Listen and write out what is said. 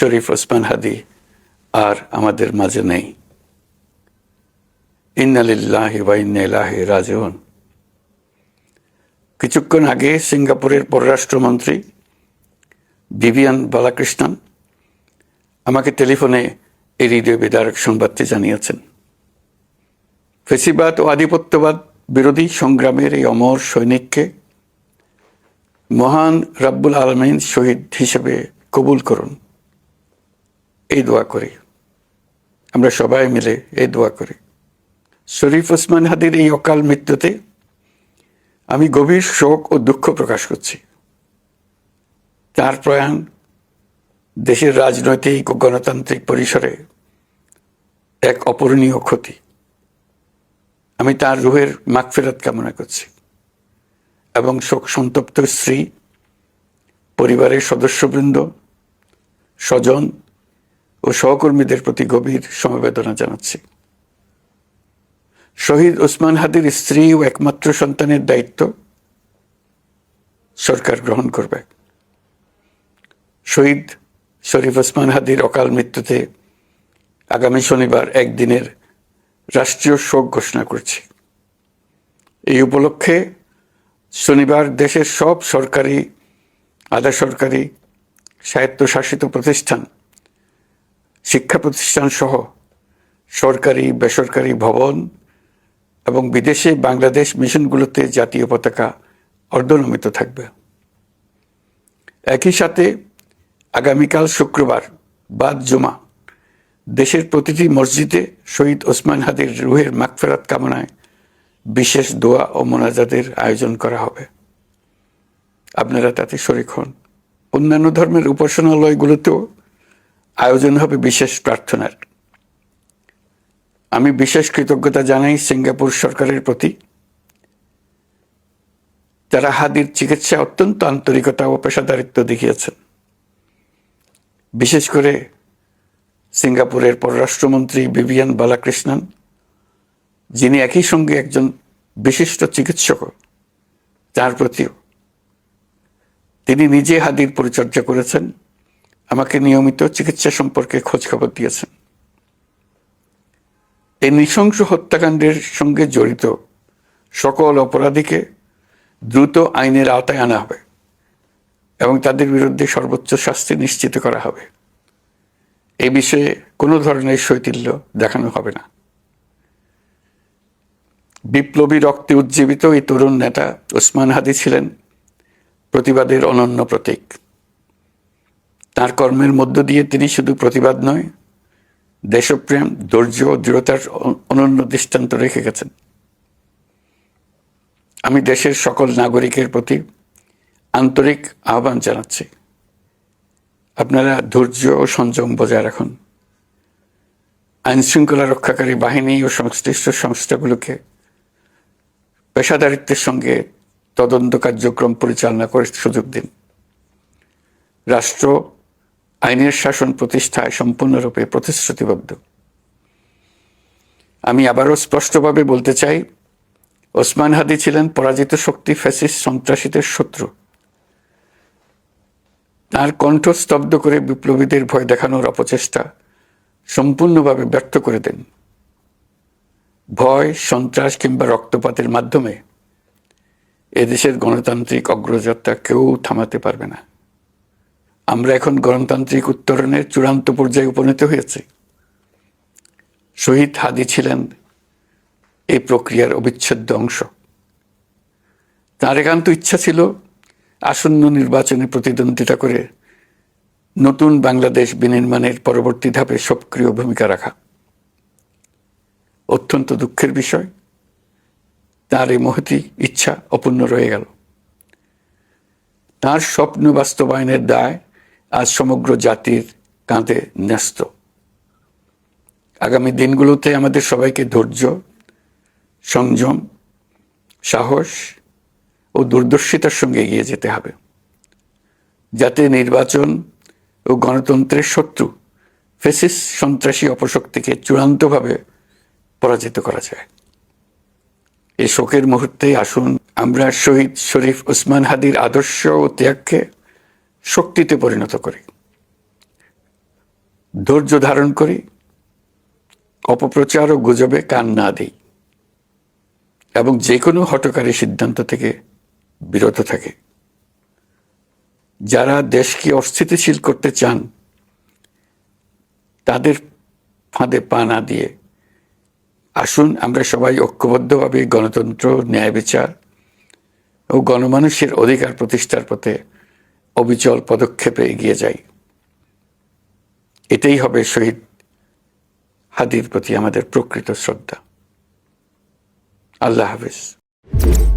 শরীফ ওসমান হাদি আর আমাদের মাঝে নেই। ইন্না লিল্লাহি ওয়া ইন্না ইলাইহি রাজিউন। কিছুক্ষণ আগে সিঙ্গাপুরের পররাষ্ট্রমন্ত্রী ভিভিয়ান বালাকৃষ্ণন আমাকে টেলিফোনে এই হৃদয় বিদারক সংবাদটি জানিয়েছেন। ফেসিবাদ ও আধিপত্যবাদ বিরোধী সংগ্রামের এই অমর সৈনিককে মহান রাব্বুল আলামিন শহীদ হিসেবে কবুল করুন, এই দোয়া করি। আমরা সবাই মিলে এই দোয়া করি। শরীফ ওসমান হাদির এই অকাল মৃত্যুতে আমি গভীর শোক ও দুঃখ প্রকাশ করছি। তার প্রয়াণ দেশের রাজনৈতিক ও গণতান্ত্রিক পরিসরে এক অপূরণীয় ক্ষতি। আমি তার রুহের মাগফিরাত কামনা করছি এবং শোক সন্তপ্ত স্ত্রী, পরিবারের সদস্যবৃন্দ, স্বজন ও সহকর্মীদের প্রতি গভীর সমবেদনা জানাচ্ছি। শহীদ ওসমান হাদির স্ত্রী ও একমাত্র সন্তানের দায়িত্ব সরকার গ্রহণ করবে। শহীদ শরীফ ওসমান হাদির অকাল মৃত্যুতে আগামী শনিবার একদিনের রাষ্ট্রীয় শোক ঘোষণা করছি। এই উপলক্ষে শনিবার দেশের সব সরকারি, আধা সরকারি, স্বায়ত্তশাসিত প্রতিষ্ঠান, শিক্ষা প্রতিষ্ঠান সহ সরকারি বেসরকারি ভবন এবং বিদেশে বাংলাদেশ মিশনগুলোতে জাতীয় পতাকা অর্ধনমিত থাকবে। একই সাথে আগামীকাল শুক্রবার বাদ জুমা দেশের প্রতিটি মসজিদে শহীদ ওসমান হাদির রুহের মাগফিরাত কামনায় বিশেষ দোয়া ও মোনাজাতের আয়োজন করা হবে। আপনারা তাতে শরীক হন। অন্যান্য ধর্মের উপাসনালয়গুলোতেও আয়োজন হবে বিশেষ প্রার্থনার। আমি বিশেষ কৃতজ্ঞতা জানাই সিঙ্গাপুর সরকারের প্রতি। যারা হাদির চিকিৎসা অত্যন্ত আন্তরিকতা ও পেশাদারিত্ব দেখিয়েছেন। বিশেষ করে সিঙ্গাপুরের পররাষ্ট্রমন্ত্রী ভিভিয়ান বালাকৃষ্ণন, যিনি একই সঙ্গে একজন বিশিষ্ট চিকিৎসক, তার প্রতিও। তিনি নিজে হাদির পরিচর্যা করেছেন, আমাকে নিয়মিত চিকিৎসা সম্পর্কে খোঁজখবর দিয়েছেন। এই নৃশংস হত্যাকাণ্ডের সঙ্গে জড়িত সকল অপরাধীকে দ্রুত আইনের আওতায় আনা হবে এবং তাদের বিরুদ্ধে সর্বোচ্চ শাস্তি নিশ্চিত করা হবে। এই বিষয়ে কোনো ধরনের শৈথিল্য দেখানো হবে না। বিপ্লবী রক্তে উজ্জীবিত এই তরুণ নেতা ওসমান হাদি ছিলেন প্রতিবাদের অনন্য প্রতীক। তার কর্মের মধ্য দিয়ে তিনি শুধু প্রতিবাদ নয়, দেশপ্রেম, ধৈর্য ও দৃঢ়তার অনন্য দৃষ্টান্ত রেখে গেছেন। আমি দেশের সকল নাগরিকের প্রতি আন্তরিক আহ্বান জানাচ্ছি, আপনারা ধৈর্য ও সংযম বজায় রাখুন। আইন শৃঙ্খলা রক্ষাকারী বাহিনী ও সংশ্লিষ্ট সংস্থাগুলোকে পেশাদারিত্বের সঙ্গে তদন্ত কার্যক্রম পরিচালনা করে সুযোগ দিন। রাষ্ট্র আইনের শাসন প্রতিষ্ঠায় সম্পূর্ণরূপে প্রতিশ্রুতিবদ্ধ। আমি আবারও স্পষ্টভাবে বলতে চাই, ওসমান হাদি ছিলেন পরাজিত শক্তি ফ্যাসিস্ট সন্ত্রাসীদের শত্রু। তার কণ্ঠ স্তব্ধ করে বিপ্লবীদের ভয় দেখানোর অপচেষ্টা সম্পূর্ণভাবে ব্যর্থ করে দেন। ভয়, সন্ত্রাস কিংবা রক্তপাতের মাধ্যমে এদেশের গণতান্ত্রিক অগ্রযাত্রা কেউ থামাতে পারবে না। আমরা এখন গণতান্ত্রিক উত্তরণের চূড়ান্ত পর্যায়ে উপনীত হয়েছি। শহীদ হাদি ছিলেন এই প্রক্রিয়ার অবিচ্ছেদ্য অংশ। তার একান্ত ইচ্ছা ছিল আসন্ন নির্বাচনে প্রতিদ্বন্দ্বিতা করে নতুন বাংলাদেশ বিনির্মাণের পরবর্তী ধাপে সক্রিয় ভূমিকা রাখা। অত্যন্ত দুঃখের বিষয়, তার এই মহতী ইচ্ছা অপূর্ণ রয়ে গেল। তার স্বপ্ন বাস্তবায়নের দায় আজ সমগ্র জাতির কাঁধে ন্যস্ত। আগামী দিনগুলোতে আমাদের সবাইকে ধৈর্য, সংযম, সাহস ও দূরদর্শিতার সঙ্গে এগিয়ে যেতে হবে, যাতে নির্বাচন ও গণতন্ত্রের শত্রু ফ্যাসিস্ট সন্ত্রাসী অপশক্তিকে চূড়ান্তভাবে পরাজিত করা যায়। এই শোকের মুহূর্তে আসুন আমরা শহীদ শরীফ ওসমান হাদির আদর্শ ও ত্যাগকে শক্তিতে পরিণত করি। ধৈর্য ধারণ করি, অপপ্রচার ও গুজবে কান না দিই এবং যে কোনো হঠকারী সিদ্ধান্ত থেকে বিরত থাকে। যারা দেশকে অস্থিতিশীল করতে চান তাদের ফাঁদে পা না দিয়ে আসুন আমরা সবাই ঐক্যবদ্ধভাবে গণতন্ত্র, ন্যায় বিচার ও গণমানুষের অধিকার প্রতিষ্ঠার পথে অবিচল পদক্ষেপে এগিয়ে যাই। এটাই হবে শহীদ হাদির প্রতি আমাদের প্রকৃত শ্রদ্ধা। আল্লাহ হাফেজ।